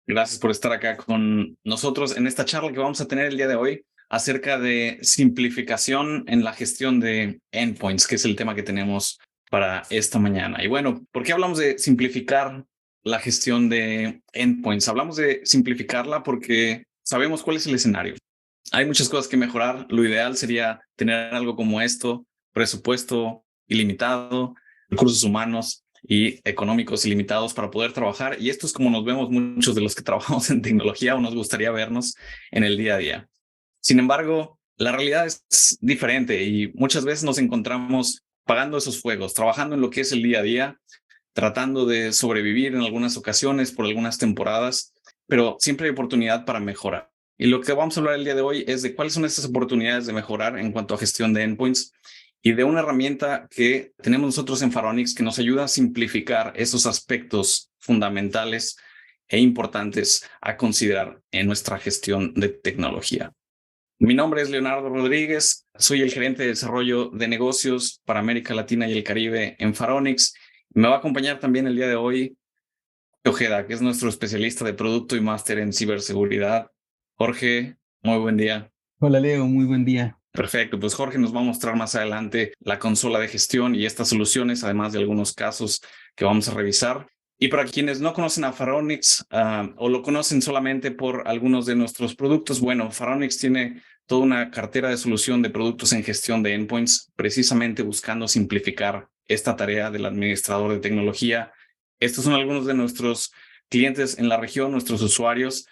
Gracias por estar acá con nosotros en esta charla que vamos a tener el día de hoy acerca de simplificación en la gestión de endpoints, que es el tema que tenemos para esta mañana. Y bueno, ¿por qué hablamos de simplificar la gestión de endpoints? Hablamos de simplificarla porque sabemos cuál es el escenario. Hay muchas cosas que mejorar. Lo ideal sería tener algo como esto: presupuesto ilimitado, recursos humanos y económicos ilimitados para poder trabajar. Y esto es como nos vemos muchos de los que trabajamos en tecnología o nos gustaría vernos en el día a día. Sin embargo, la realidad es diferente y muchas veces nos encontramos pagando esos fuegos, trabajando en lo que es el día a día, tratando de sobrevivir en algunas ocasiones por algunas temporadas, pero siempre hay oportunidad para mejorar. Y lo que vamos a hablar el día de hoy es de cuáles son estas oportunidades de mejorar en cuanto a gestión de endpoints y de una herramienta que tenemos nosotros en Pharonix que nos ayuda a simplificar esos aspectos fundamentales e importantes a considerar en nuestra gestión de tecnología. Mi nombre es Leonardo Rodríguez, soy el gerente de desarrollo de negocios para América Latina y el Caribe en Pharonix. Me va a acompañar también el día de hoy Ojeda, que es nuestro especialista de producto y máster en ciberseguridad. Jorge, muy buen día. Hola Leo, muy buen día. Perfecto, pues Jorge nos va a mostrar más adelante la consola de gestión y estas soluciones, además de algunos casos que vamos a revisar. Y para quienes no conocen a Pharonix o lo conocen solamente por algunos de nuestros productos, bueno, Pharonix tiene toda una cartera de solución de productos en gestión de endpoints, precisamente buscando simplificar esta tarea del administrador de tecnología. Estos son algunos de nuestros clientes en la región, nuestros usuarios,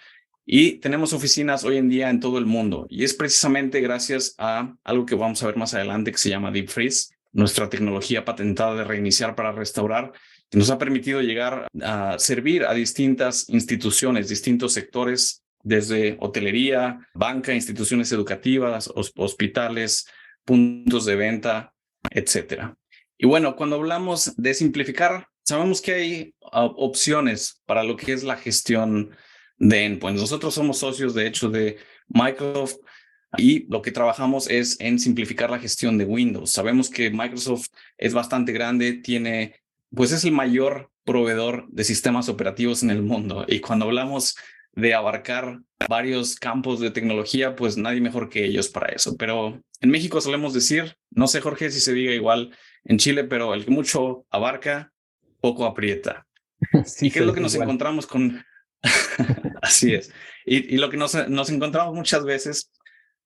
y tenemos oficinas hoy en día en todo el mundo. Y es precisamente gracias a algo que vamos a ver más adelante que se llama Deep Freeze, nuestra tecnología patentada de reiniciar para restaurar, que nos ha permitido llegar a servir a distintas instituciones, distintos sectores, desde hotelería, banca, instituciones educativas, hospitales, puntos de venta, etcétera. Y bueno, cuando hablamos de simplificar, sabemos que hay opciones para lo que es la gestión de endpoints. Nosotros somos socios, de hecho, de Microsoft y lo que trabajamos es en simplificar la gestión de Windows. Sabemos que Microsoft es bastante grande, pues es el mayor proveedor de sistemas operativos en el mundo. Y cuando hablamos de abarcar varios campos de tecnología, pues nadie mejor que ellos para eso. Pero en México solemos decir, no sé, Jorge, si se diga igual en Chile, pero el que mucho abarca, poco aprieta. Sí, ¿Y qué es se lo que dice nos igual. encontramos con? Así es. Y lo que nos encontramos muchas veces,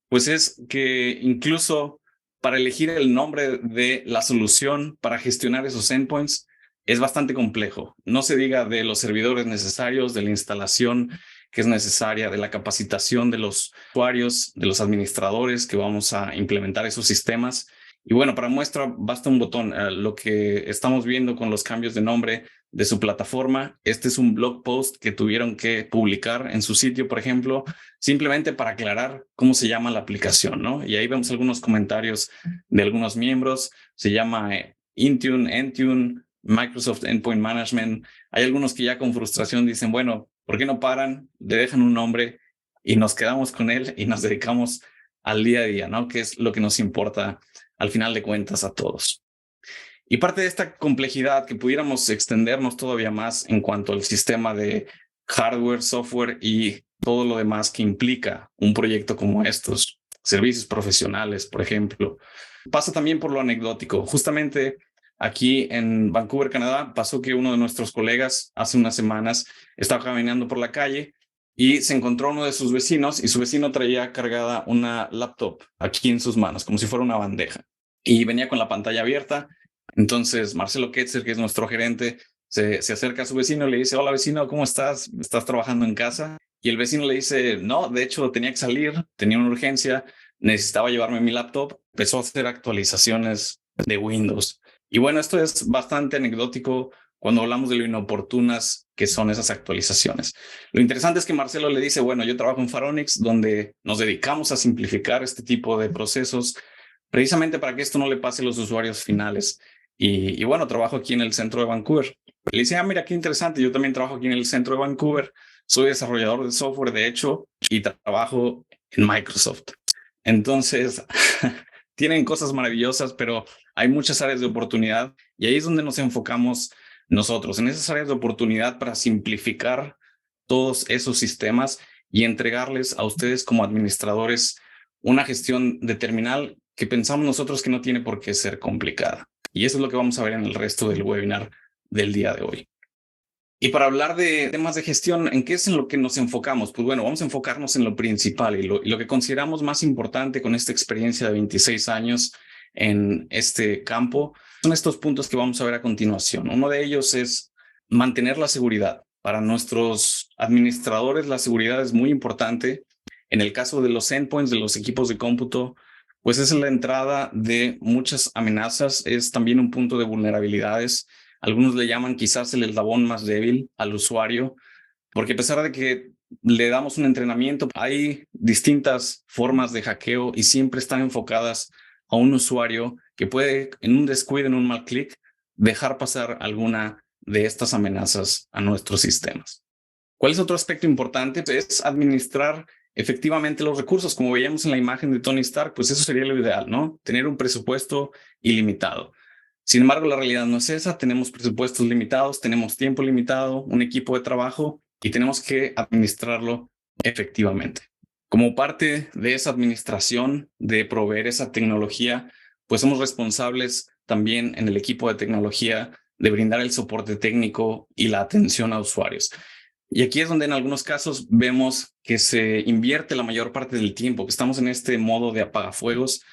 pues es que incluso para elegir el nombre de la solución para gestionar esos endpoints es bastante complejo. No se diga de los servidores necesarios, de la instalación que es necesaria, de la capacitación de los usuarios, de los administradores que vamos a implementar esos sistemas. Y bueno, para muestra basta un botón. Lo que estamos viendo con los cambios de nombre de su plataforma, este es un blog post que tuvieron que publicar en su sitio, por ejemplo, simplemente para aclarar cómo se llama la aplicación, ¿no? Y ahí vemos algunos comentarios de algunos miembros. Se llama Intune, Entune, Microsoft Endpoint Management. Hay algunos que ya con frustración dicen, bueno, ¿por qué no paran? Le dejan un nombre y nos quedamos con él y nos dedicamos al día a día, ¿no? Que es lo que nos importa al final de cuentas a todos. Y parte de esta complejidad que pudiéramos extendernos todavía más en cuanto al sistema de hardware, software y todo lo demás que implica un proyecto como estos, servicios profesionales, por ejemplo, pasa también por lo anecdótico. Justamente aquí en Vancouver, Canadá, pasó que uno de nuestros colegas hace unas semanas estaba caminando por la calle y se encontró uno de sus vecinos y su vecino traía cargada una laptop aquí en sus manos, como si fuera una bandeja. Y venía con la pantalla abierta. Entonces, Marcelo Ketzer, que es nuestro gerente, se acerca a su vecino y le dice, hola vecino, ¿cómo estás? ¿Estás trabajando en casa? Y el vecino le dice, no, de hecho tenía que salir, tenía una urgencia, necesitaba llevarme mi laptop. Empezó a hacer actualizaciones de Windows. Y bueno, esto es bastante anecdótico cuando hablamos de lo inoportunas que son esas actualizaciones. Lo interesante es que Marcelo le dice, bueno, yo trabajo en Pharonix, donde nos dedicamos a simplificar este tipo de procesos precisamente para que esto no le pase a los usuarios finales. Y bueno, trabajo aquí en el centro de Vancouver. Le dice, mira, qué interesante, yo también trabajo aquí en el centro de Vancouver, soy desarrollador de software, de hecho, y trabajo en Microsoft. Entonces, tienen cosas maravillosas, pero hay muchas áreas de oportunidad y ahí es donde nos enfocamos nosotros, en esas áreas de oportunidad para simplificar todos esos sistemas y entregarles a ustedes como administradores una gestión de terminal que pensamos nosotros que no tiene por qué ser complicada. Y eso es lo que vamos a ver en el resto del webinar del día de hoy. Y para hablar de temas de gestión, ¿en qué es en lo que nos enfocamos? Pues bueno, vamos a enfocarnos en lo principal y lo que consideramos más importante con esta experiencia de 26 años en este campo. Son estos puntos que vamos a ver a continuación. Uno de ellos es mantener la seguridad. Para nuestros administradores, la seguridad es muy importante. En el caso de los endpoints, de los equipos de cómputo, pues es la entrada de muchas amenazas, es también un punto de vulnerabilidades. Algunos le llaman quizás el eslabón más débil al usuario, porque a pesar de que le damos un entrenamiento, hay distintas formas de hackeo y siempre están enfocadas a un usuario que puede, en un descuido, en un mal clic, dejar pasar alguna de estas amenazas a nuestros sistemas. ¿Cuál es otro aspecto importante? Es administrar efectivamente los recursos. Como veíamos en la imagen de Tony Stark, pues eso sería lo ideal, ¿no? Tener un presupuesto ilimitado. Sin embargo, la realidad no es esa. Tenemos presupuestos limitados, tenemos tiempo limitado, un equipo de trabajo y tenemos que administrarlo efectivamente. Como parte de esa administración, de proveer esa tecnología, pues somos responsables también en el equipo de tecnología de brindar el soporte técnico y la atención a usuarios. Y aquí es donde en algunos casos vemos que se invierte la mayor parte del tiempo, que estamos en este modo de apagafuegos,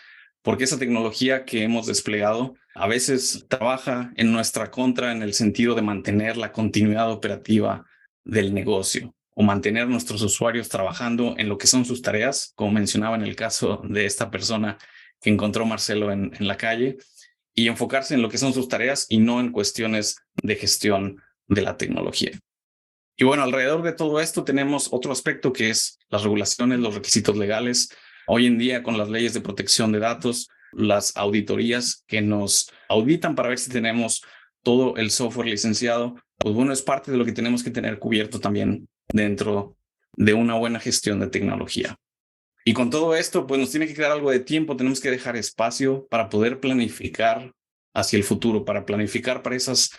porque esa tecnología que hemos desplegado a veces trabaja en nuestra contra en el sentido de mantener la continuidad operativa del negocio o mantener a nuestros usuarios trabajando en lo que son sus tareas, como mencionaba en el caso de esta persona que encontró Marcelo en la calle, y enfocarse en lo que son sus tareas y no en cuestiones de gestión de la tecnología. Y bueno, alrededor de todo esto tenemos otro aspecto que es las regulaciones, los requisitos legales. Hoy en día, con las leyes de protección de datos, las auditorías que nos auditan para ver si tenemos todo el software licenciado, pues bueno, es parte de lo que tenemos que tener cubierto también dentro de una buena gestión de tecnología. Y con todo esto, pues nos tiene que quedar algo de tiempo, tenemos que dejar espacio para poder planificar hacia el futuro, para planificar para esas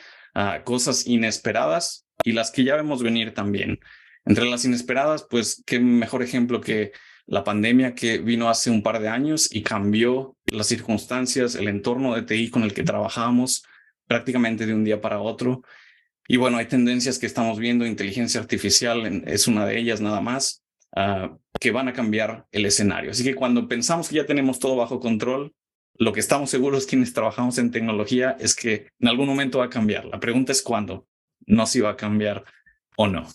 cosas inesperadas y las que ya vemos venir también. Entre las inesperadas, pues qué mejor ejemplo que la pandemia que vino hace un par de años y cambió las circunstancias, el entorno de TI con el que trabajábamos prácticamente de un día para otro. Y bueno, hay tendencias que estamos viendo, inteligencia artificial es una de ellas nada más, que van a cambiar el escenario. Así que cuando pensamos que ya tenemos todo bajo control, lo que estamos seguros quienes trabajamos en tecnología es que en algún momento va a cambiar. La pregunta es cuándo, no si va a cambiar o no.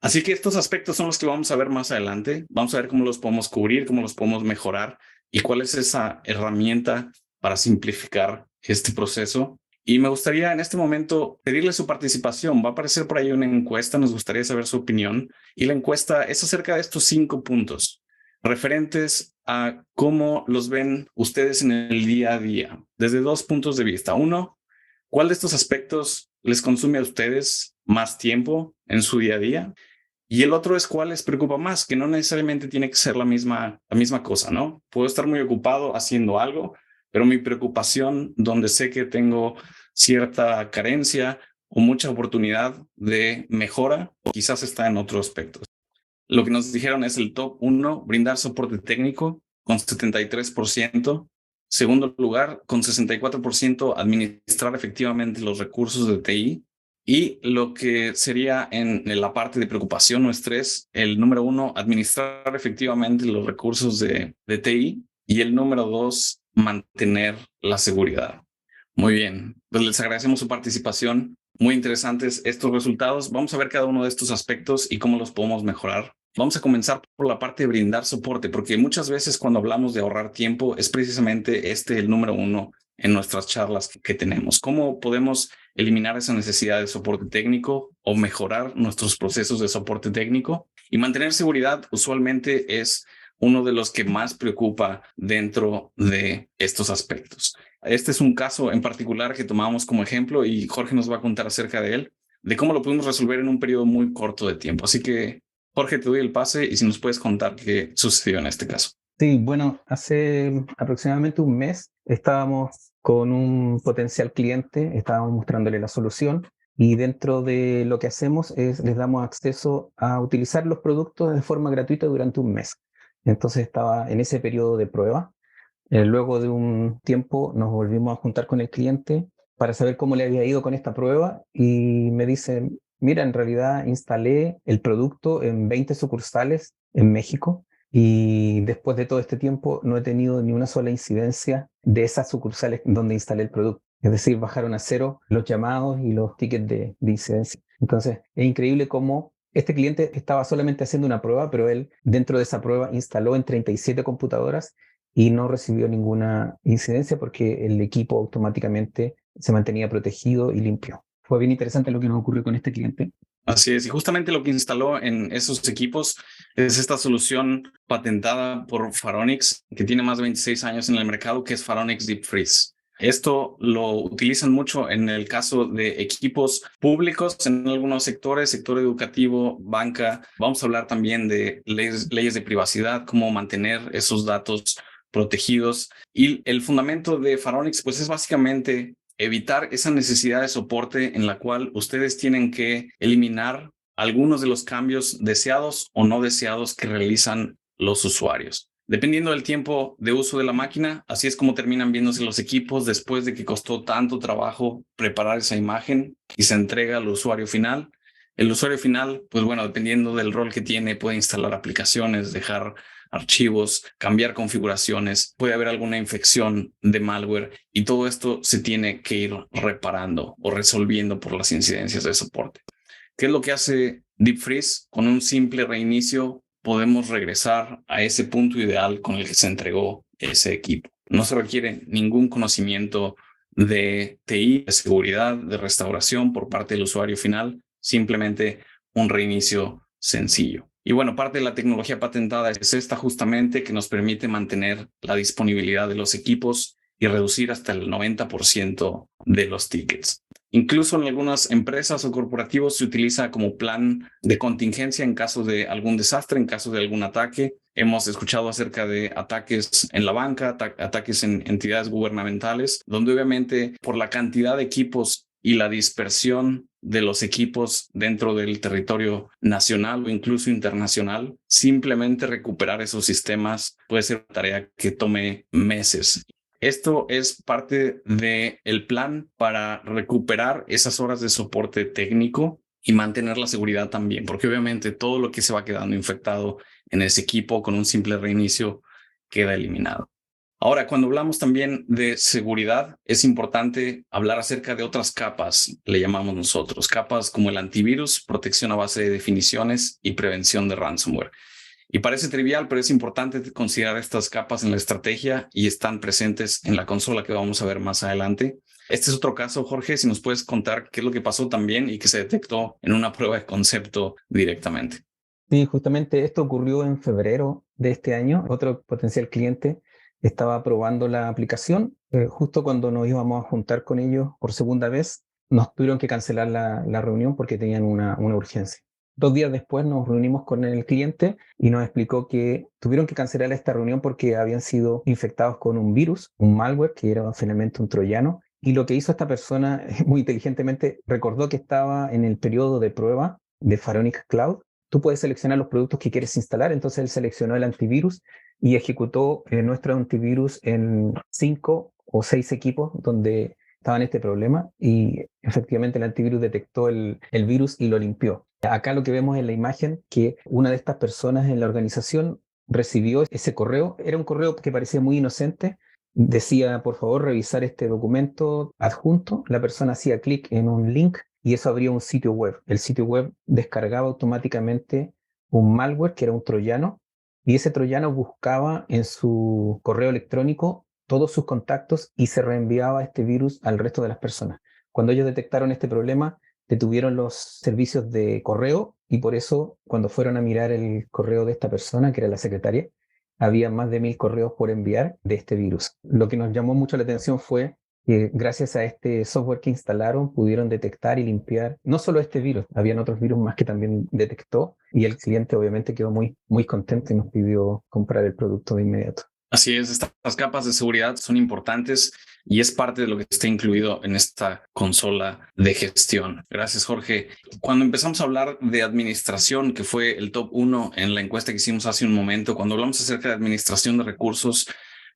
Así que estos aspectos son los que vamos a ver más adelante. Vamos a ver cómo los podemos cubrir, cómo los podemos mejorar y cuál es esa herramienta para simplificar este proceso. Y me gustaría en este momento pedirle su participación. Va a aparecer por ahí una encuesta, nos gustaría saber su opinión. Y la encuesta es acerca de estos 5 puntos referentes a cómo los ven ustedes en el día a día, desde 2 puntos de vista. Uno, ¿cuál de estos aspectos les consume a ustedes más tiempo en su día a día? Y el otro es cuál les preocupa más, que no necesariamente tiene que ser la misma cosa, ¿no? Puedo estar muy ocupado haciendo algo, pero mi preocupación, donde sé que tengo cierta carencia o mucha oportunidad de mejora, quizás está en otros aspectos. Lo que nos dijeron es el top 1, brindar soporte técnico con 73%. Segundo lugar, con 64%, administrar efectivamente los recursos de TI. Y lo que sería en la parte de preocupación o estrés, el número 1, administrar efectivamente los recursos de TI. Y el número 2, mantener la seguridad. Muy bien, pues les agradecemos su participación. Muy interesantes estos resultados. Vamos a ver cada uno de estos aspectos y cómo los podemos mejorar. Vamos a comenzar por la parte de brindar soporte, porque muchas veces cuando hablamos de ahorrar tiempo es precisamente el número 1 en nuestras charlas que tenemos. ¿Cómo podemos eliminar esa necesidad de soporte técnico o mejorar nuestros procesos de soporte técnico? Y mantener seguridad usualmente es uno de los que más preocupa dentro de estos aspectos. Este es un caso en particular que tomamos como ejemplo y Jorge nos va a contar acerca de él, de cómo lo pudimos resolver en un periodo muy corto de tiempo. Así que, Jorge, te doy el pase y si nos puedes contar qué sucedió en este caso. Sí, bueno, hace aproximadamente un mes estábamos con un potencial cliente, estábamos mostrándole la solución Y dentro de lo que hacemos es les damos acceso a utilizar los productos de forma gratuita durante un mes. Entonces estaba en ese periodo de prueba. Luego de un tiempo nos volvimos a juntar con el cliente para saber cómo le había ido con esta prueba y me dice, mira, en realidad instalé el producto en 20 sucursales en México y después de todo este tiempo no he tenido ni una sola incidencia de esas sucursales donde instalé el producto. Es decir, bajaron a cero los llamados y los tickets de incidencia. Entonces, es increíble cómo este cliente estaba solamente haciendo una prueba, pero él dentro de esa prueba instaló en 37 computadoras y no recibió ninguna incidencia porque el equipo automáticamente se mantenía protegido y limpio. Fue bien interesante lo que nos ocurrió con este cliente. Así es, y justamente lo que instaló en esos equipos es esta solución patentada por Pharonix, que tiene más de 26 años en el mercado, que es Pharonix Deep Freeze. Esto lo utilizan mucho en el caso de equipos públicos, en algunos sectores, sector educativo, banca. Vamos a hablar también de leyes de privacidad, cómo mantener esos datos protegidos. Y el fundamento de Pharonix, pues es básicamente evitar esa necesidad de soporte en la cual ustedes tienen que eliminar algunos de los cambios deseados o no deseados que realizan los usuarios. Dependiendo del tiempo de uso de la máquina, así es como terminan viéndose los equipos después de que costó tanto trabajo preparar esa imagen y se entrega al usuario final. El usuario final, pues bueno, dependiendo del rol que tiene, puede instalar aplicaciones, dejar archivos, cambiar configuraciones, puede haber alguna infección de malware y todo esto se tiene que ir reparando o resolviendo por las incidencias de soporte. ¿Qué es lo que hace Deep Freeze? Con un simple reinicio podemos regresar a ese punto ideal con el que se entregó ese equipo. No se requiere ningún conocimiento de TI, de seguridad, de restauración por parte del usuario final, simplemente un reinicio sencillo. Y bueno, parte de la tecnología patentada es esta justamente que nos permite mantener la disponibilidad de los equipos y reducir hasta el 90% de los tickets. Incluso en algunas empresas o corporativos se utiliza como plan de contingencia en caso de algún desastre, en caso de algún ataque. Hemos escuchado acerca de ataques en la banca, ataques en entidades gubernamentales, donde obviamente por la cantidad de equipos y la dispersión de los equipos dentro del territorio nacional o incluso internacional, simplemente recuperar esos sistemas puede ser una tarea que tome meses. Esto es parte del plan para recuperar esas horas de soporte técnico y mantener la seguridad también, porque obviamente todo lo que se va quedando infectado en ese equipo con un simple reinicio queda eliminado. Ahora, cuando hablamos también de seguridad, es importante hablar acerca de otras capas, le llamamos nosotros, capas como el antivirus, protección a base de definiciones y prevención de ransomware. Y parece trivial, pero es importante considerar estas capas en la estrategia y están presentes en la consola que vamos a ver más adelante. Este es otro caso, Jorge, si nos puedes contar qué es lo que pasó también y que se detectó en una prueba de concepto directamente. Sí, justamente esto ocurrió en febrero de este año. Otro potencial cliente estaba probando la aplicación. Justo cuando nos íbamos a juntar con ellos por segunda vez, nos tuvieron que cancelar la reunión porque tenían una urgencia. 2 días después nos reunimos con el cliente y nos explicó que tuvieron que cancelar esta reunión porque habían sido infectados con un virus, un malware, que era finalmente un troyano. Y lo que hizo esta persona, muy inteligentemente, recordó que estaba en el periodo de prueba de Pharonix Cloud. Tú puedes seleccionar los productos que quieres instalar, entonces él seleccionó el antivirus y ejecutó nuestro antivirus en 5 o 6 equipos donde estaba en este problema y efectivamente el antivirus detectó el virus y lo limpió. Acá lo que vemos en la imagen que una de estas personas en la organización recibió ese correo. Era un correo que parecía muy inocente. Decía, por favor, revisar este documento adjunto. La persona hacía clic en un link y eso abría un sitio web. El sitio web descargaba automáticamente un malware que era un troyano y ese troyano buscaba en su correo electrónico todos sus contactos y se reenviaba este virus al resto de las personas. Cuando ellos detectaron este problema, detuvieron los servicios de correo y por eso cuando fueron a mirar el correo de esta persona, que era la secretaria, había más de 1000 correos por enviar de este virus. Lo que nos llamó mucho la atención fue que gracias a este software que instalaron pudieron detectar y limpiar no solo este virus, habían otros virus más que también detectó y el cliente obviamente quedó muy, muy contento y nos pidió comprar el producto de inmediato. Así es, estas capas de seguridad son importantes y es parte de lo que está incluido en esta consola de gestión. Gracias, Jorge. Cuando empezamos a hablar de administración, que fue el top 1 en la encuesta que hicimos hace un momento, cuando hablamos acerca de administración de recursos,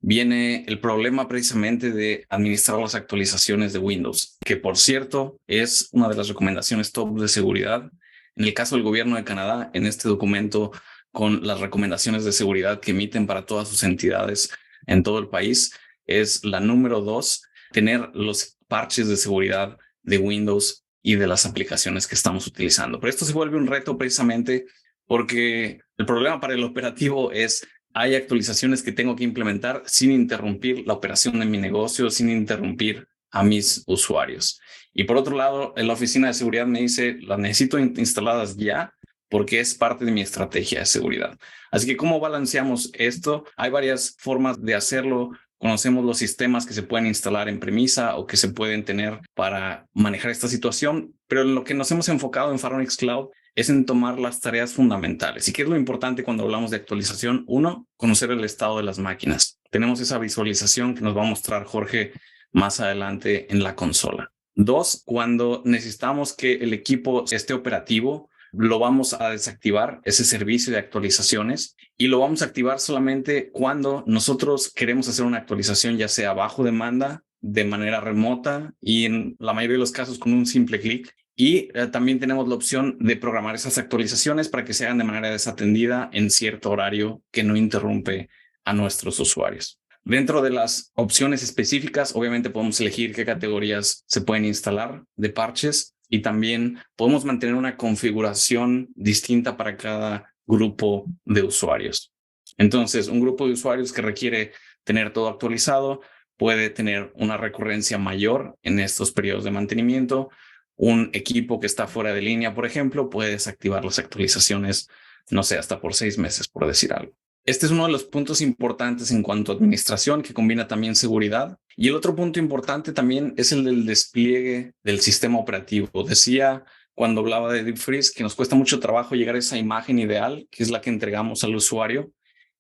viene el problema precisamente de administrar las actualizaciones de Windows, que por cierto es una de las recomendaciones top de seguridad. En el caso del gobierno de Canadá, en este documento con las recomendaciones de seguridad que emiten para todas sus entidades en todo el país, es la número 2, tener los parches de seguridad de Windows y de las aplicaciones que estamos utilizando. Pero esto se vuelve un reto precisamente porque el problema para el operativo es hay actualizaciones que tengo que implementar sin interrumpir la operación de mi negocio, sin interrumpir a mis usuarios. Y por otro lado, en la oficina de seguridad me dice, las necesito instaladas ya porque es parte de mi estrategia de seguridad. Así que, ¿cómo balanceamos esto? Hay varias formas de hacerlo. Conocemos los sistemas que se pueden instalar en premisa o que se pueden tener para manejar esta situación, pero en lo que nos hemos enfocado en Pharonix Cloud es en tomar las tareas fundamentales. ¿Y qué es lo importante cuando hablamos de actualización? Uno, conocer el estado de las máquinas. Tenemos esa visualización que nos va a mostrar Jorge más adelante en la consola. Dos, cuando necesitamos que el equipo esté operativo, lo vamos a desactivar, ese servicio de actualizaciones, y lo vamos a activar solamente cuando nosotros queremos hacer una actualización, ya sea bajo demanda, de manera remota y en la mayoría de los casos con un simple clic. Y también tenemos la opción de programar esas actualizaciones para que se hagan de manera desatendida en cierto horario que no interrumpe a nuestros usuarios. Dentro de las opciones específicas, obviamente podemos elegir qué categorías se pueden instalar de parches y también podemos mantener una configuración distinta para cada grupo de usuarios. Entonces, un grupo de usuarios que requiere tener todo actualizado puede tener una recurrencia mayor en estos periodos de mantenimiento. Un equipo que está fuera de línea, por ejemplo, puede desactivar las actualizaciones, no sé, hasta por 6 meses, por decir algo. Este es uno de los puntos importantes en cuanto a administración, que combina también seguridad. Y el otro punto importante también es el del despliegue del sistema operativo. Decía cuando hablaba de Deep Freeze que nos cuesta mucho trabajo llegar a esa imagen ideal, que es la que entregamos al usuario.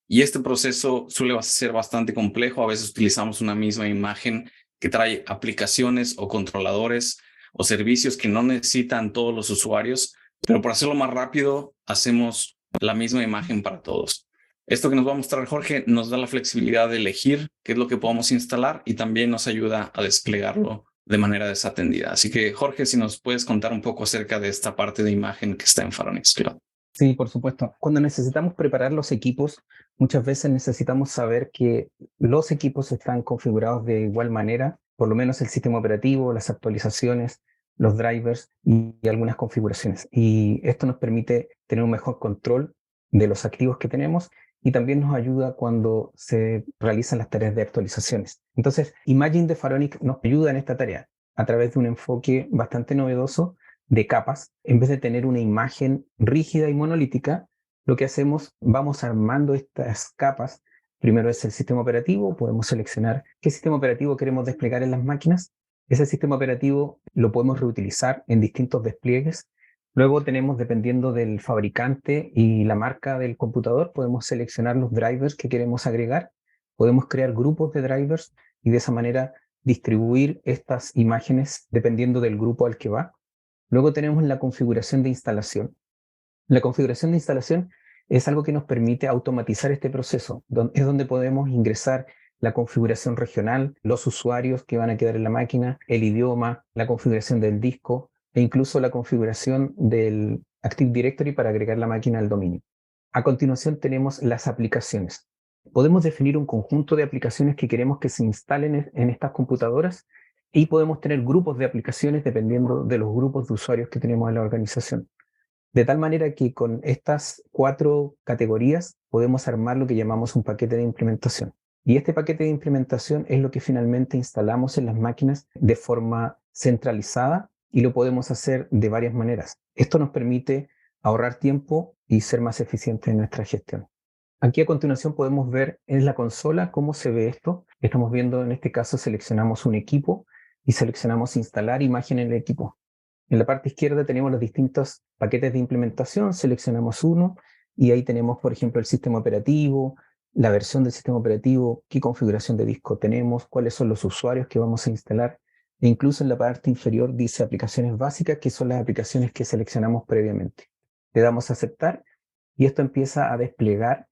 Y este proceso suele ser bastante complejo. A veces utilizamos una misma imagen que trae aplicaciones o controladores o servicios que no necesitan todos los usuarios, pero por hacerlo más rápido, hacemos la misma imagen para todos. Esto que nos va a mostrar Jorge nos da la flexibilidad de elegir qué es lo que podemos instalar y también nos ayuda a desplegarlo de manera desatendida. Así que, Jorge, si nos puedes contar un poco acerca de esta parte de imagen que está en Pharonix Cloud. Sí, por supuesto. Cuando necesitamos preparar los equipos, muchas veces necesitamos saber que los equipos están configurados de igual manera, por lo menos el sistema operativo, las actualizaciones, los drivers y algunas configuraciones. Y esto nos permite tener un mejor control de los activos que tenemos y también nos ayuda cuando se realizan las tareas de actualizaciones. Entonces, Imagine de Pharonix nos ayuda en esta tarea a través de un enfoque bastante novedoso de capas. En vez de tener una imagen rígida y monolítica, lo que hacemos, vamos armando estas capas. Primero es el sistema operativo, podemos seleccionar qué sistema operativo queremos desplegar en las máquinas. Ese sistema operativo lo podemos reutilizar en distintos despliegues. Luego tenemos, dependiendo del fabricante y la marca del computador, podemos seleccionar los drivers que queremos agregar. Podemos crear grupos de drivers y de esa manera distribuir estas imágenes dependiendo del grupo al que va. Luego tenemos la configuración de instalación. La configuración de instalación es algo que nos permite automatizar este proceso. Es donde podemos ingresar la configuración regional, los usuarios que van a quedar en la máquina, el idioma, la configuración del disco e incluso la configuración del Active Directory para agregar la máquina al dominio. A continuación tenemos las aplicaciones. Podemos definir un conjunto de aplicaciones que queremos que se instalen en estas computadoras y podemos tener grupos de aplicaciones dependiendo de los grupos de usuarios que tenemos en la organización. De tal manera que con estas 4 categorías podemos armar lo que llamamos un paquete de implementación. Y este paquete de implementación es lo que finalmente instalamos en las máquinas de forma centralizada y lo podemos hacer de varias maneras. Esto nos permite ahorrar tiempo y ser más eficientes en nuestra gestión. Aquí a continuación podemos ver en la consola cómo se ve esto. Estamos viendo, en este caso, seleccionamos un equipo y seleccionamos instalar imagen en el equipo. En la parte izquierda tenemos los distintos paquetes de implementación, seleccionamos uno y ahí tenemos, por ejemplo, el sistema operativo, la versión del sistema operativo, qué configuración de disco tenemos, cuáles son los usuarios que vamos a instalar. E incluso en la parte inferior dice aplicaciones básicas, que son las aplicaciones que seleccionamos previamente. Le damos a aceptar y esto empieza a desplegar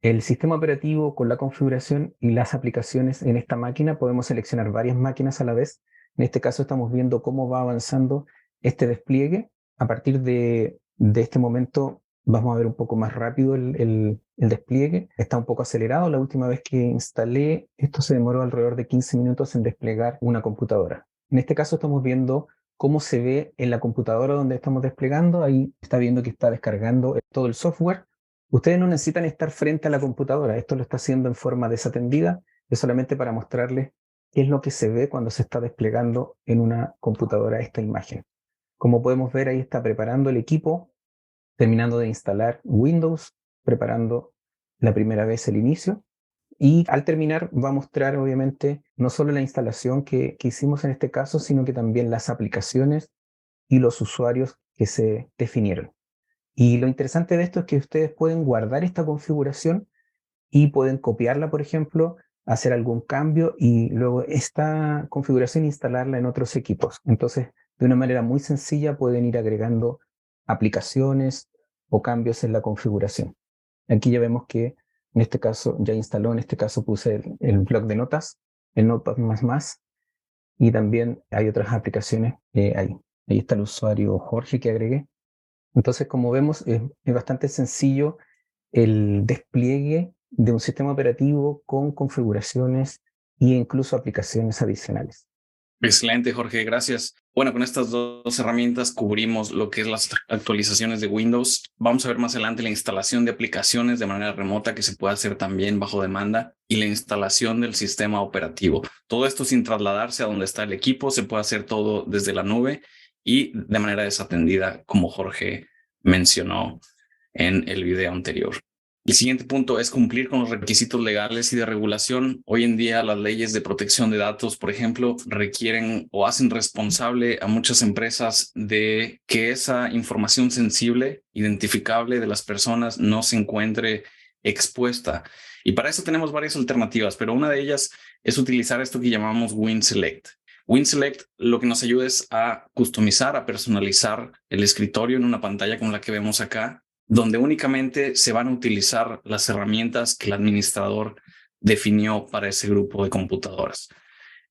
el sistema operativo con la configuración y las aplicaciones en esta máquina. Podemos seleccionar varias máquinas a la vez. En este caso estamos viendo cómo va avanzando este despliegue. A partir de este momento vamos a ver un poco más rápido el despliegue. Está un poco acelerado. La última vez que instalé esto se demoró alrededor de 15 minutos en desplegar una computadora. En este caso estamos viendo cómo se ve en la computadora donde estamos desplegando. Ahí está viendo que está descargando todo el software. Ustedes no necesitan estar frente a la computadora, esto lo está haciendo en forma desatendida, es solamente para mostrarles qué es lo que se ve cuando se está desplegando en una computadora esta imagen. Como podemos ver, ahí está preparando el equipo, terminando de instalar Windows, preparando la primera vez el inicio, y al terminar va a mostrar obviamente no solo la instalación que hicimos en este caso, sino que también las aplicaciones y los usuarios que se definieron. Y lo interesante de esto es que ustedes pueden guardar esta configuración y pueden copiarla, por ejemplo, hacer algún cambio y luego esta configuración instalarla en otros equipos. Entonces, de una manera muy sencilla pueden ir agregando aplicaciones o cambios en la configuración. Aquí ya vemos que en este caso ya instaló, en este caso puse el bloc de notas, el Notepad++, y también hay otras aplicaciones ahí. Ahí está el usuario Jorge que agregué. Entonces, como vemos, es bastante sencillo el despliegue de un sistema operativo con configuraciones e incluso aplicaciones adicionales. Excelente, Jorge, gracias. Bueno, con estas dos herramientas cubrimos lo que es las actualizaciones de Windows. Vamos a ver más adelante la instalación de aplicaciones de manera remota que se puede hacer también bajo demanda y la instalación del sistema operativo. Todo esto sin trasladarse a donde está el equipo, se puede hacer todo desde la nube y de manera desatendida, como Jorge mencionó en el video anterior. El siguiente punto es cumplir con los requisitos legales y de regulación. Hoy en día las leyes de protección de datos, por ejemplo, requieren o hacen responsable a muchas empresas de que esa información sensible, identificable de las personas no se encuentre expuesta. Y para eso tenemos varias alternativas, pero una de ellas es utilizar esto que llamamos WinSelect. WinSelect lo que nos ayuda es a customizar, a personalizar el escritorio en una pantalla como la que vemos acá, donde únicamente se van a utilizar las herramientas que el administrador definió para ese grupo de computadoras.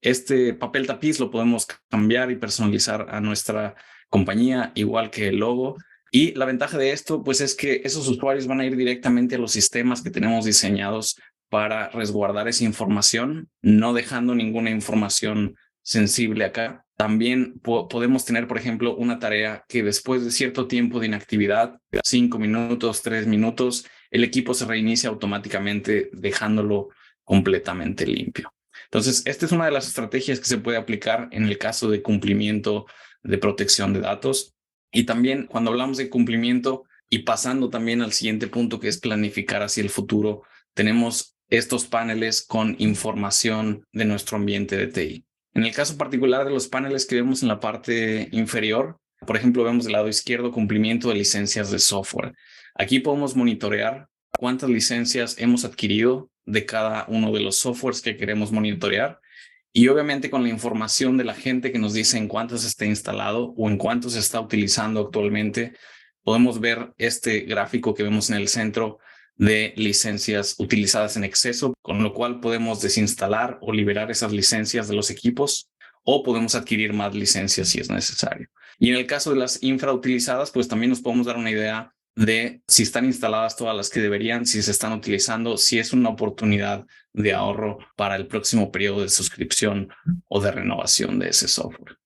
Este papel tapiz lo podemos cambiar y personalizar a nuestra compañía, igual que el logo. Y la ventaja de esto, pues, es que esos usuarios van a ir directamente a los sistemas que tenemos diseñados para resguardar esa información, no dejando ninguna información sensible acá. También podemos tener, por ejemplo, una tarea que después de cierto tiempo de inactividad, 5 minutos, 3 minutos, el equipo se reinicia automáticamente, dejándolo completamente limpio. Entonces, esta es una de las estrategias que se puede aplicar en el caso de cumplimiento de protección de datos. Y también cuando hablamos de cumplimiento y pasando también al siguiente punto, que es planificar hacia el futuro, tenemos estos paneles con información de nuestro ambiente de TI. En el caso particular de los paneles que vemos en la parte inferior, por ejemplo, vemos del lado izquierdo cumplimiento de licencias de software. Aquí podemos monitorear cuántas licencias hemos adquirido de cada uno de los softwares que queremos monitorear y obviamente con la información de la gente que nos dice en cuántos está instalado o en cuántos se está utilizando actualmente, podemos ver este gráfico que vemos en el centro de licencias utilizadas en exceso, con lo cual podemos desinstalar o liberar esas licencias de los equipos o podemos adquirir más licencias si es necesario. Y en el caso de las infrautilizadas, pues también nos podemos dar una idea de si están instaladas todas las que deberían, si se están utilizando, si es una oportunidad de ahorro para el próximo periodo de suscripción o de renovación de ese software.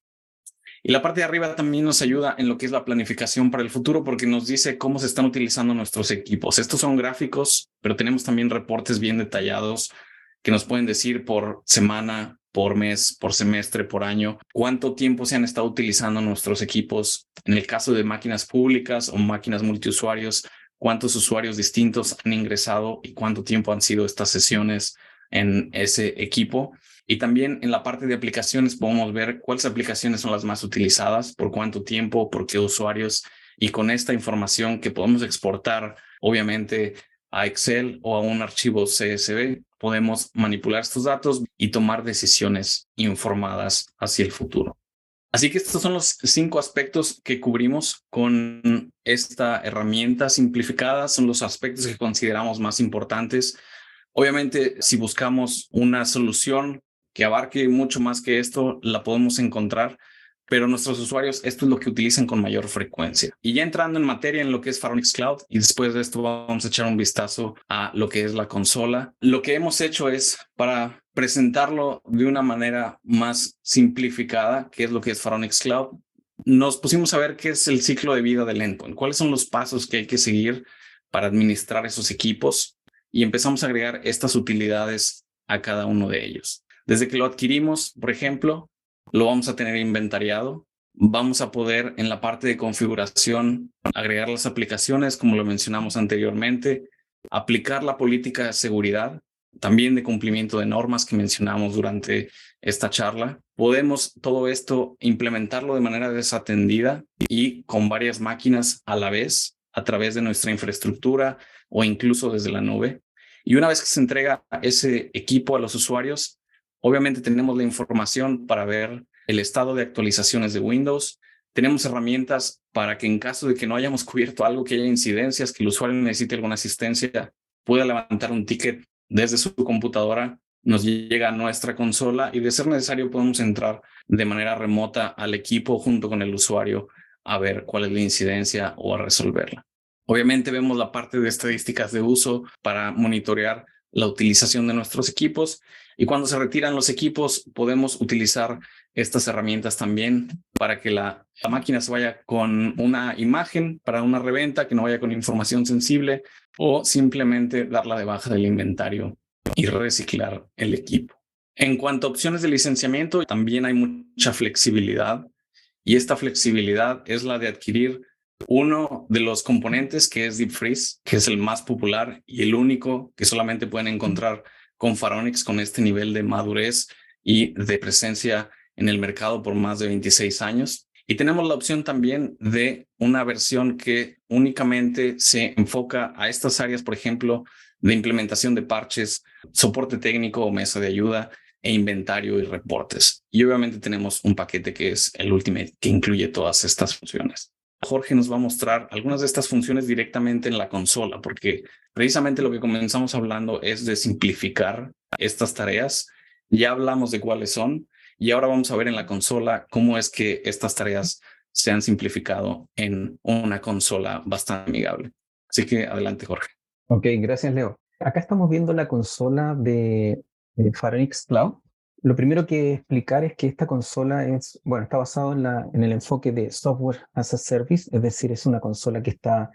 Y la parte de arriba también nos ayuda en lo que es la planificación para el futuro porque nos dice cómo se están utilizando nuestros equipos. Estos son gráficos, pero tenemos también reportes bien detallados que nos pueden decir por semana, por mes, por semestre, por año, cuánto tiempo se han estado utilizando nuestros equipos. En el caso de máquinas públicas o máquinas multiusuarios, cuántos usuarios distintos han ingresado y cuánto tiempo han sido estas sesiones en ese equipo. Y también en la parte de aplicaciones podemos ver cuáles aplicaciones son las más utilizadas, por cuánto tiempo, por qué usuarios. Y con esta información que podemos exportar, obviamente, a Excel o a un archivo CSV, podemos manipular estos datos y tomar decisiones informadas hacia el futuro. Así que estos son los 5 aspectos que cubrimos con esta herramienta simplificada. Son los aspectos que consideramos más importantes. Obviamente, si buscamos una solución que abarque mucho más que esto, la podemos encontrar, pero nuestros usuarios esto es lo que utilizan con mayor frecuencia. Y ya entrando en materia en lo que es Pharonix Cloud, y después de esto vamos a echar un vistazo a lo que es la consola. Lo que hemos hecho es para presentarlo de una manera más simplificada, qué es lo que es Pharonix Cloud. Nos pusimos a ver qué es el ciclo de vida del endpoint, cuáles son los pasos que hay que seguir para administrar esos equipos, y empezamos a agregar estas utilidades a cada uno de ellos. Desde que lo adquirimos, por ejemplo, lo vamos a tener inventariado. Vamos a poder en la parte de configuración agregar las aplicaciones, como lo mencionamos anteriormente, aplicar la política de seguridad, también de cumplimiento de normas que mencionamos durante esta charla. Podemos todo esto implementarlo de manera desatendida y con varias máquinas a la vez a través de nuestra infraestructura o incluso desde la nube. Y una vez que se entrega ese equipo a los usuarios, obviamente tenemos la información para ver el estado de actualizaciones de Windows. Tenemos herramientas para que en caso de que no hayamos cubierto algo, que haya incidencias, que el usuario necesite alguna asistencia, pueda levantar un ticket desde su computadora, nos llega a nuestra consola y de ser necesario podemos entrar de manera remota al equipo junto con el usuario a ver cuál es la incidencia o a resolverla. Obviamente vemos la parte de estadísticas de uso para monitorear la utilización de nuestros equipos, y cuando se retiran los equipos podemos utilizar estas herramientas también para que la máquina se vaya con una imagen para una reventa, que no vaya con información sensible, o simplemente darla de baja del inventario y reciclar el equipo. En cuanto a opciones de licenciamiento, también hay mucha flexibilidad, y esta flexibilidad es la de adquirir uno de los componentes, que es Deep Freeze, que es el más popular y el único que solamente pueden encontrar con Pharonix, con este nivel de madurez y de presencia en el mercado por más de 26 años. Y tenemos la opción también de una versión que únicamente se enfoca a estas áreas, por ejemplo, de implementación de parches, soporte técnico o mesa de ayuda, e inventario y reportes. Y obviamente tenemos un paquete que es el Ultimate, que incluye todas estas funciones. Jorge nos va a mostrar algunas de estas funciones directamente en la consola, porque precisamente lo que comenzamos hablando es de simplificar estas tareas. Ya hablamos de cuáles son, y ahora vamos a ver en la consola cómo es que estas tareas se han simplificado en una consola bastante amigable. Así que adelante, Jorge. Ok, gracias, Leo. Acá estamos viendo la consola de Pharonix Cloud. Lo primero que explicar es que esta consola está basado en el enfoque de Software as a Service, es decir, es una consola que está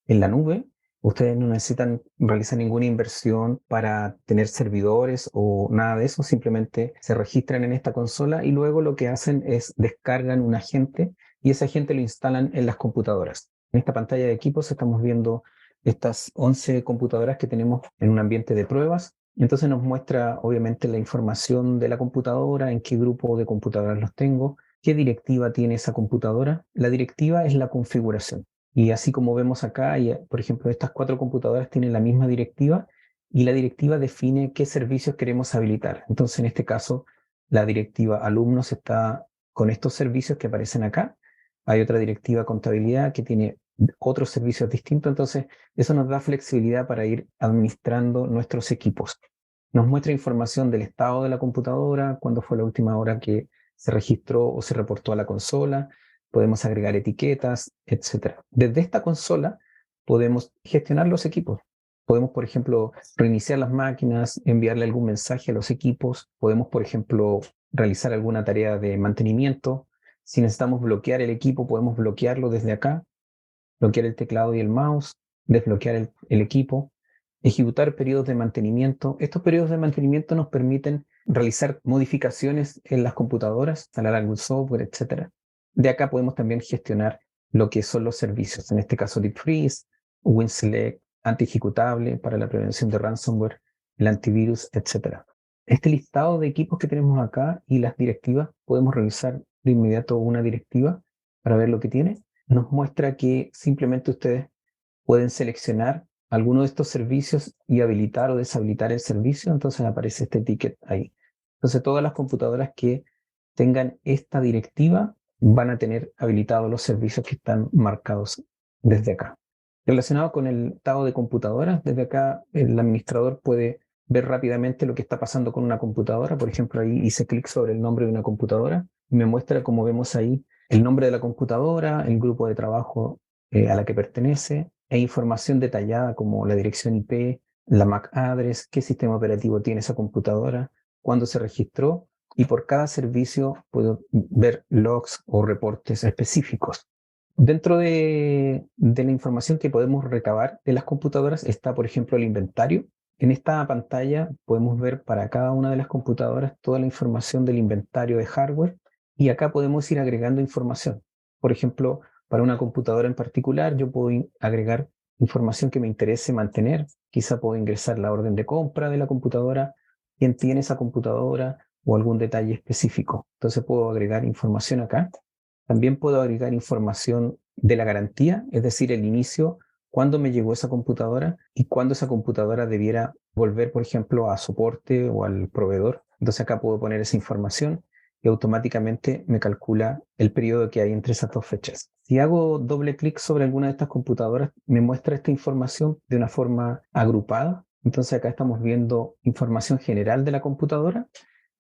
en la nube. Ustedes no necesitan realizar ninguna inversión para tener servidores o nada de eso, simplemente se registran en esta consola y luego lo que hacen es descargan un agente y ese agente lo instalan en las computadoras. En esta pantalla de equipos estamos viendo estas 11 computadoras que tenemos en un ambiente de pruebas. Entonces nos muestra obviamente la información de la computadora, en qué grupo de computadoras los tengo, qué directiva tiene esa computadora. La directiva es la configuración. Y así como vemos acá, por ejemplo, estas 4 computadoras tienen la misma directiva y la directiva define qué servicios queremos habilitar. Entonces, en este caso, la directiva alumnos está con estos servicios que aparecen acá. Hay otra directiva contabilidad que tiene otros servicios distintos. Entonces, eso nos da flexibilidad para ir administrando nuestros equipos. Nos muestra información del estado de la computadora, cuándo fue la última hora que se registró o se reportó a la consola. Podemos agregar etiquetas, etc. Desde esta consola podemos gestionar los equipos. Podemos, por ejemplo, reiniciar las máquinas, enviarle algún mensaje a los equipos. Podemos, por ejemplo, realizar alguna tarea de mantenimiento. Si necesitamos bloquear el equipo, podemos bloquearlo desde acá, bloquear el teclado y el mouse, desbloquear el equipo, ejecutar periodos de mantenimiento. Estos periodos de mantenimiento nos permiten realizar modificaciones en las computadoras, instalar algún software, etc. De acá podemos también gestionar lo que son los servicios, en este caso Deep Freeze, WinSelect, anti-ejecutable para la prevención de ransomware, el antivirus, etc. Este listado de equipos que tenemos acá y las directivas, podemos revisar de inmediato una directiva para ver lo que tiene. Nos muestra que simplemente ustedes pueden seleccionar alguno de estos servicios y habilitar o deshabilitar el servicio, entonces aparece este ticket ahí. Entonces todas las computadoras que tengan esta directiva van a tener habilitados los servicios que están marcados desde acá. Relacionado con el estado de computadoras, desde acá el administrador puede ver rápidamente lo que está pasando con una computadora. Por ejemplo, ahí hice clic sobre el nombre de una computadora y me muestra, como vemos ahí, el nombre de la computadora, el grupo de trabajo a la que pertenece e información detallada como la dirección IP, la MAC address, qué sistema operativo tiene esa computadora, cuándo se registró, y por cada servicio puedo ver logs o reportes específicos. Dentro de la información que podemos recabar de las computadoras está, por ejemplo, el inventario. En esta pantalla podemos ver para cada una de las computadoras toda la información del inventario de hardware y acá podemos ir agregando información. Por ejemplo, para una computadora en particular yo puedo agregar información que me interese mantener. Quizá puedo ingresar la orden de compra de la computadora, quién tiene esa computadora o algún detalle específico. Entonces puedo agregar información acá. También puedo agregar información de la garantía, es decir, el inicio, cuándo me llegó esa computadora y cuándo esa computadora debiera volver, por ejemplo, a soporte o al proveedor. Entonces acá puedo poner esa información y automáticamente me calcula el periodo que hay entre esas dos fechas. Si hago doble clic sobre alguna de estas computadoras, me muestra esta información de una forma agrupada. Entonces acá estamos viendo información general de la computadora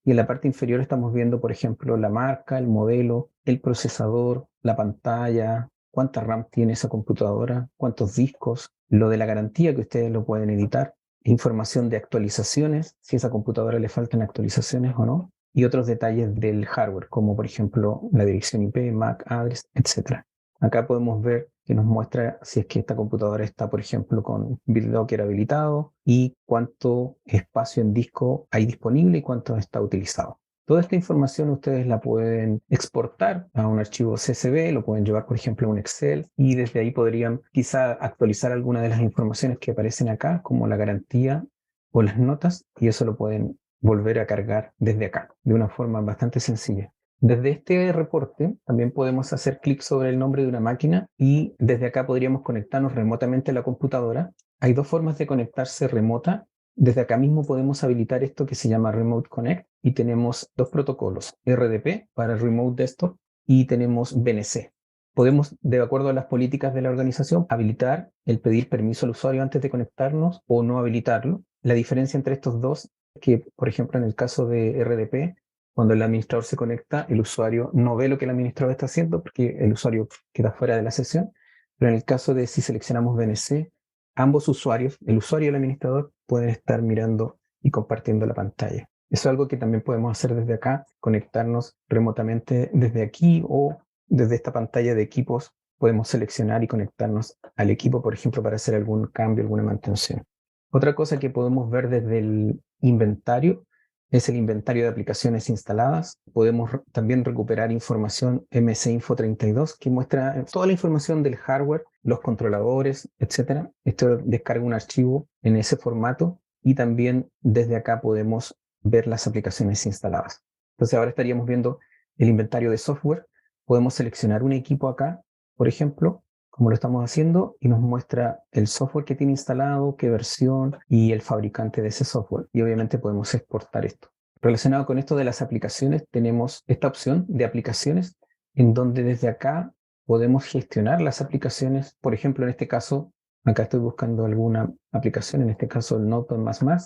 y en la parte inferior estamos viendo, por ejemplo, la marca, el modelo, el procesador, la pantalla, cuánta RAM tiene esa computadora, cuántos discos, lo de la garantía que ustedes lo pueden editar, información de actualizaciones, si a esa computadora le faltan actualizaciones o no, y otros detalles del hardware, como por ejemplo la dirección IP, MAC address, etc. Acá podemos ver que nos muestra si es que esta computadora está, por ejemplo, con BitLocker habilitado y cuánto espacio en disco hay disponible y cuánto está utilizado. Toda esta información ustedes la pueden exportar a un archivo CSV, lo pueden llevar, por ejemplo, a un Excel y desde ahí podrían quizá actualizar alguna de las informaciones que aparecen acá, como la garantía o las notas, y eso lo pueden volver a cargar desde acá, de una forma bastante sencilla. Desde este reporte también podemos hacer clic sobre el nombre de una máquina y desde acá podríamos conectarnos remotamente a la computadora. Hay dos formas de conectarse remota. Desde acá mismo podemos habilitar esto que se llama Remote Connect y tenemos dos protocolos, RDP para Remote Desktop y tenemos VNC. Podemos, de acuerdo a las políticas de la organización, habilitar el pedir permiso al usuario antes de conectarnos o no habilitarlo. La diferencia entre estos dos es que, por ejemplo, en el caso de RDP, cuando el administrador se conecta, el usuario no ve lo que el administrador está haciendo porque el usuario queda fuera de la sesión. Pero en el caso de si seleccionamos VNC, ambos usuarios, el usuario y el administrador, pueden estar mirando y compartiendo la pantalla. Eso es algo que también podemos hacer desde acá, conectarnos remotamente desde aquí o desde esta pantalla de equipos. Podemos seleccionar y conectarnos al equipo, por ejemplo, para hacer algún cambio, alguna mantención. Otra cosa que podemos ver desde el inventario es el inventario de aplicaciones instaladas. Podemos también recuperar información MSInfo32 que muestra toda la información del hardware, los controladores, etc. Esto descarga un archivo en ese formato y también desde acá podemos ver las aplicaciones instaladas. Entonces ahora estaríamos viendo el inventario de software. Podemos seleccionar un equipo acá, por ejemplo, como lo estamos haciendo, y nos muestra el software que tiene instalado, qué versión y el fabricante de ese software. Y obviamente podemos exportar esto. Relacionado con esto de las aplicaciones, tenemos esta opción de aplicaciones, en donde desde acá podemos gestionar las aplicaciones. Por ejemplo, en este caso, acá estoy buscando alguna aplicación, en este caso el Notepad++,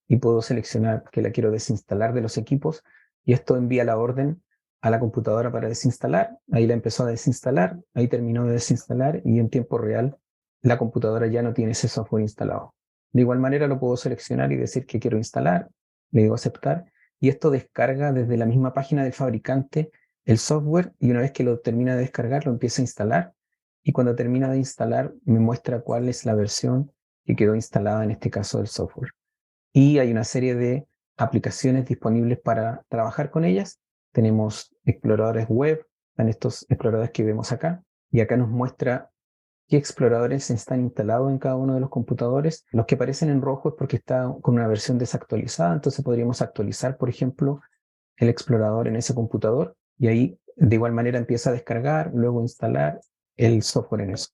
y puedo seleccionar que la quiero desinstalar de los equipos, y esto envía la orden a la computadora para desinstalar. Ahí la empezó a desinstalar, ahí terminó de desinstalar y en tiempo real la computadora ya no tiene ese software instalado. De igual manera lo puedo seleccionar y decir que quiero instalar, le digo aceptar y esto descarga desde la misma página del fabricante el software y una vez que lo termina de descargar lo empieza a instalar y cuando termina de instalar me muestra cuál es la versión que quedó instalada en este caso del software. Y hay una serie de aplicaciones disponibles para trabajar con ellas. Tenemos exploradores web, están estos exploradores que vemos acá, y acá nos muestra qué exploradores están instalados en cada uno de los computadores. Los que aparecen en rojo es porque está con una versión desactualizada, entonces podríamos actualizar, por ejemplo, el explorador en ese computador, y ahí de igual manera empieza a descargar, luego instalar el software en eso.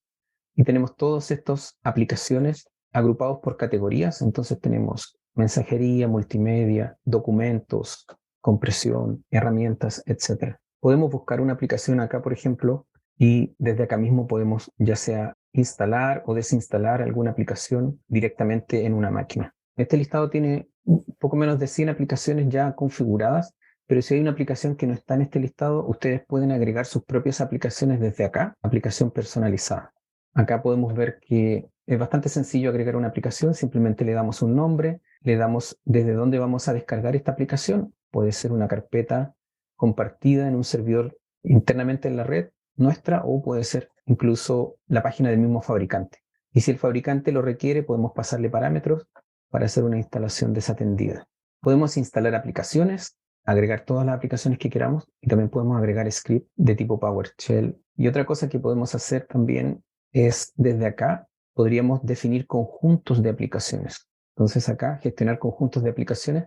Y tenemos todas estas aplicaciones agrupados por categorías. Entonces tenemos mensajería, multimedia, documentos, compresión, herramientas, etc. Podemos buscar una aplicación acá, por ejemplo, y desde acá mismo podemos ya sea instalar o desinstalar alguna aplicación directamente en una máquina. Este listado tiene un poco menos de 100 aplicaciones ya configuradas, pero si hay una aplicación que no está en este listado, ustedes pueden agregar sus propias aplicaciones desde acá, aplicación personalizada. Acá podemos ver que es bastante sencillo agregar una aplicación, simplemente le damos un nombre, le damos desde dónde vamos a descargar esta aplicación, puede ser una carpeta compartida en un servidor internamente en la red nuestra o puede ser incluso la página del mismo fabricante. Y si el fabricante lo requiere, podemos pasarle parámetros para hacer una instalación desatendida. Podemos instalar aplicaciones, agregar todas las aplicaciones que queramos y también podemos agregar script de tipo PowerShell. Y otra cosa que podemos hacer también es desde acá podríamos definir conjuntos de aplicaciones. Entonces acá, gestionar conjuntos de aplicaciones.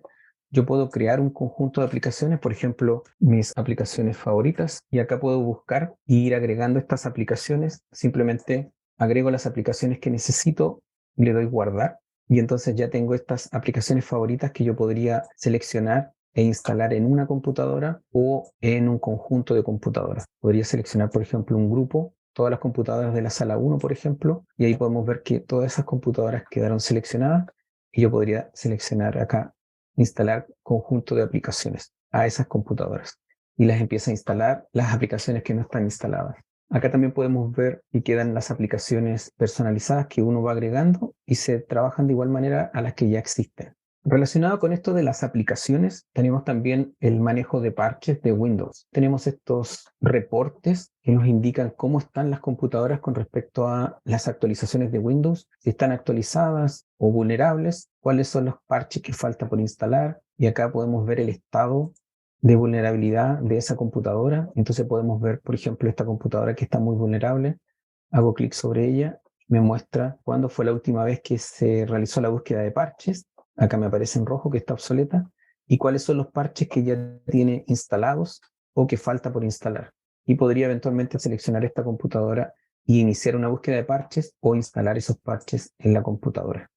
Yo puedo crear un conjunto de aplicaciones, por ejemplo, mis aplicaciones favoritas, y acá puedo buscar e ir agregando estas aplicaciones. Simplemente agrego las aplicaciones que necesito y le doy guardar. Y entonces ya tengo estas aplicaciones favoritas que yo podría seleccionar e instalar en una computadora o en un conjunto de computadoras. Podría seleccionar, por ejemplo, un grupo, todas las computadoras de la sala 1, por ejemplo, y ahí podemos ver que todas esas computadoras quedaron seleccionadas y yo podría seleccionar acá, instalar conjunto de aplicaciones a esas computadoras y las empieza a instalar las aplicaciones que no están instaladas. Acá también podemos ver y quedan las aplicaciones personalizadas que uno va agregando y se trabajan de igual manera a las que ya existen. Relacionado con esto de las aplicaciones, tenemos también el manejo de parches de Windows. Tenemos estos reportes que nos indican cómo están las computadoras con respecto a las actualizaciones de Windows, si están actualizadas o vulnerables, cuáles son los parches que falta por instalar, y acá podemos ver el estado de vulnerabilidad de esa computadora. Entonces podemos ver, por ejemplo, esta computadora que está muy vulnerable. Hago clic sobre ella, me muestra cuándo fue la última vez que se realizó la búsqueda de parches. Acá me aparece en rojo que está obsoleta. Y cuáles son los parches que ya tiene instalados o que falta por instalar. Y podría eventualmente seleccionar esta computadora y iniciar una búsqueda de parches o instalar esos parches en la computadora.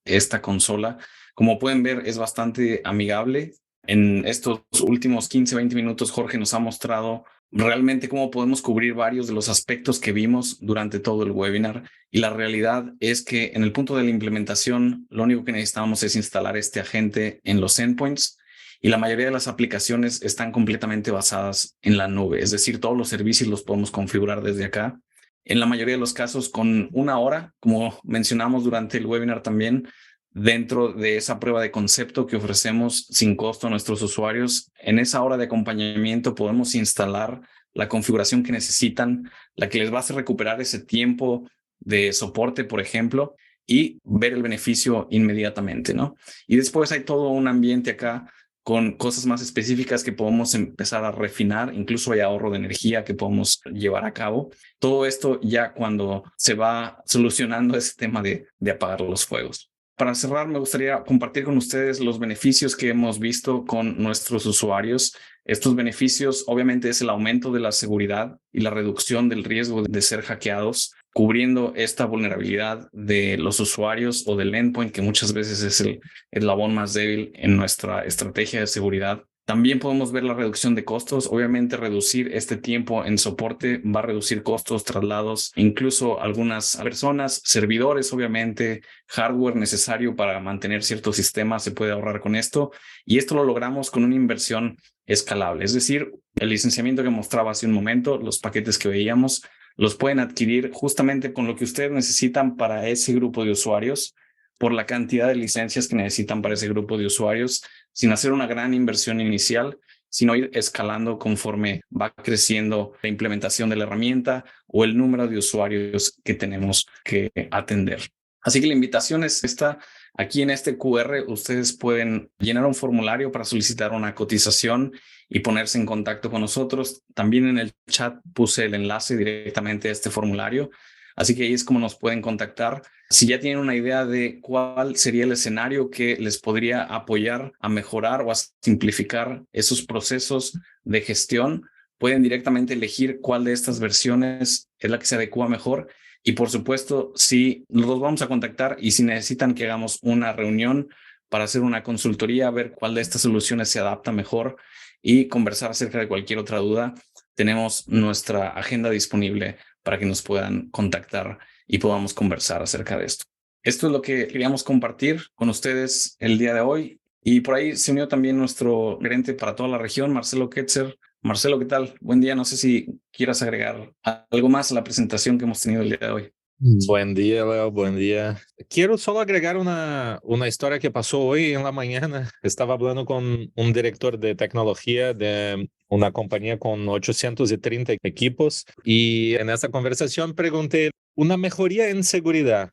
Esta consola, como pueden ver, es bastante amigable. En estos últimos 15-20 minutos, Jorge nos ha mostrado realmente cómo podemos cubrir varios de los aspectos que vimos durante todo el webinar. Y la realidad es que en el punto de la implementación, lo único que necesitamos es instalar este agente en los endpoints. Y la mayoría de las aplicaciones están completamente basadas en la nube. Es decir, todos los servicios los podemos configurar desde acá. En la mayoría de los casos, con 1 hora, como mencionamos durante el webinar también, dentro de esa prueba de concepto que ofrecemos sin costo a nuestros usuarios, en esa hora de acompañamiento podemos instalar la configuración que necesitan, la que les va a hacer recuperar ese tiempo de soporte, por ejemplo, y ver el beneficio inmediatamente, ¿no? Y después hay todo un ambiente acá con cosas más específicas que podemos empezar a refinar, incluso hay ahorro de energía que podemos llevar a cabo. Todo esto ya cuando se va solucionando ese tema de apagar los fuegos. Para cerrar, me gustaría compartir con ustedes los beneficios que hemos visto con nuestros usuarios. Estos beneficios, obviamente, es el aumento de la seguridad y la reducción del riesgo de ser hackeados, cubriendo esta vulnerabilidad de los usuarios o del endpoint, que muchas veces es el eslabón más débil en nuestra estrategia de seguridad. También podemos ver la reducción de costos. Obviamente, reducir este tiempo en soporte va a reducir costos, traslados, incluso algunas personas, servidores, obviamente, hardware necesario para mantener ciertos sistemas se puede ahorrar con esto. Y esto lo logramos con una inversión escalable. Es decir, el licenciamiento que mostraba hace un momento, los paquetes que veíamos, los pueden adquirir justamente con lo que ustedes necesitan para ese grupo de usuarios, por la cantidad de licencias que necesitan para ese grupo de usuarios, sin hacer una gran inversión inicial, sino ir escalando conforme va creciendo la implementación de la herramienta o el número de usuarios que tenemos que atender. Así que la invitación es esta. Aquí en este QR ustedes pueden llenar un formulario para solicitar una cotización y ponerse en contacto con nosotros. También en el chat puse el enlace directamente a este formulario. Así que ahí es como nos pueden contactar. Si ya tienen una idea de cuál sería el escenario que les podría apoyar a mejorar o a simplificar esos procesos de gestión, pueden directamente elegir cuál de estas versiones es la que se adecua mejor Y por supuesto, sí, los vamos a contactar y si necesitan que hagamos una reunión para hacer una consultoría, ver cuál de estas soluciones se adapta mejor y conversar acerca de cualquier otra duda, tenemos nuestra agenda disponible para que nos puedan contactar y podamos conversar acerca de esto. Esto es lo que queríamos compartir con ustedes el día de hoy. Y por ahí se unió también nuestro gerente para toda la región, Marcelo Ketzer. Marcelo, ¿qué tal? Buen día. No sé si quieras agregar algo más a la presentación que hemos tenido el día de hoy. Buen día, Leo, buen día. Quiero solo agregar una historia que pasó hoy en la mañana. Estaba hablando con un director de tecnología de una compañía con 830 equipos y en esa conversación pregunté, ¿una mejoría en seguridad,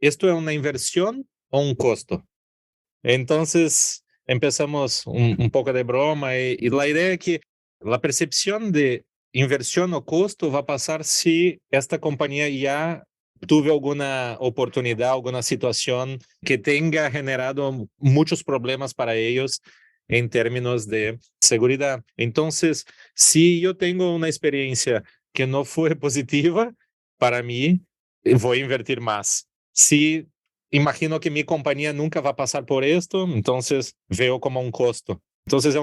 esto es una inversión o un costo? Entonces empezamos un poco de broma y la idea es que la percepción de inversión o costo va a pasar si esta compañía ya tuve alguna oportunidad, alguna situación que tenga generado muchos problemas para ellos en términos de seguridad. Entonces, si yo tengo una experiencia que no fue positiva, para mí, voy a invertir más. Si imagino que mi compañía nunca va a pasar por esto, entonces veo como un costo. Entonces,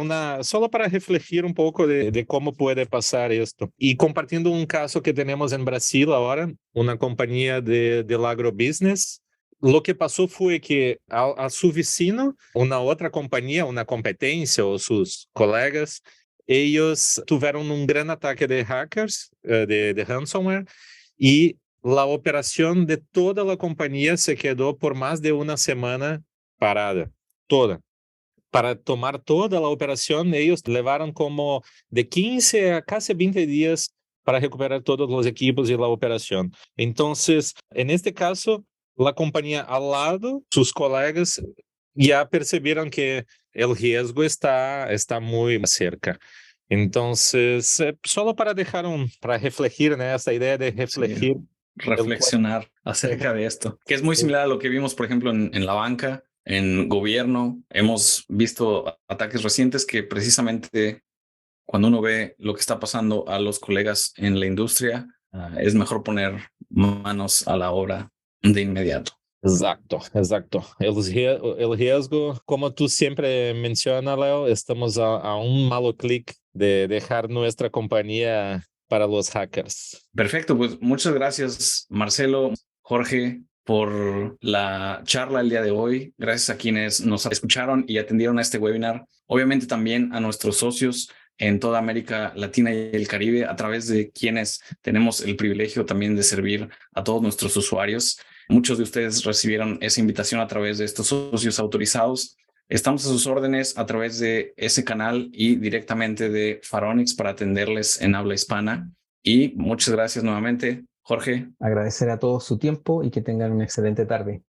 solo para reflejar un poco de cómo puede pasar esto. Y compartiendo un caso que tenemos en Brasil ahora, una compañía del agrobusiness, lo que pasó fue que a su vecino, una otra compañía, una competencia o sus colegas, ellos tuvieron un gran ataque de hackers, de ransomware, y la operación de toda la compañía se quedó por más de una semana parada, toda. Para tomar toda la operación, ellos llevaron como de 15 a casi 20 días para recuperar todos los equipos y la operación. Entonces, en este caso, la compañía al lado, sus colegas, ya percibieron que el riesgo está muy cerca. Entonces, solo para dejar para reflejar, ¿no? Esta idea de reflejar. Sí, reflexionar acerca de esto, que es muy similar a lo que vimos, por ejemplo, en la banca, en gobierno. Hemos visto ataques recientes que precisamente cuando uno ve lo que está pasando a los colegas en la industria, es mejor poner manos a la obra de inmediato. Exacto, exacto. El riesgo, como tú siempre mencionas, Leo, estamos a un malo clic de dejar nuestra compañía para los hackers. Perfecto, pues muchas gracias, Marcelo, Jorge, por la charla el día de hoy. Gracias a quienes nos escucharon y atendieron a este webinar. Obviamente también a nuestros socios en toda América Latina y el Caribe, a través de quienes tenemos el privilegio también de servir a todos nuestros usuarios. Muchos de ustedes recibieron esa invitación a través de estos socios autorizados. Estamos a sus órdenes a través de ese canal y directamente de Pharonix para atenderles en habla hispana. Y muchas gracias nuevamente, Jorge. Agradecer a todos su tiempo y que tengan una excelente tarde.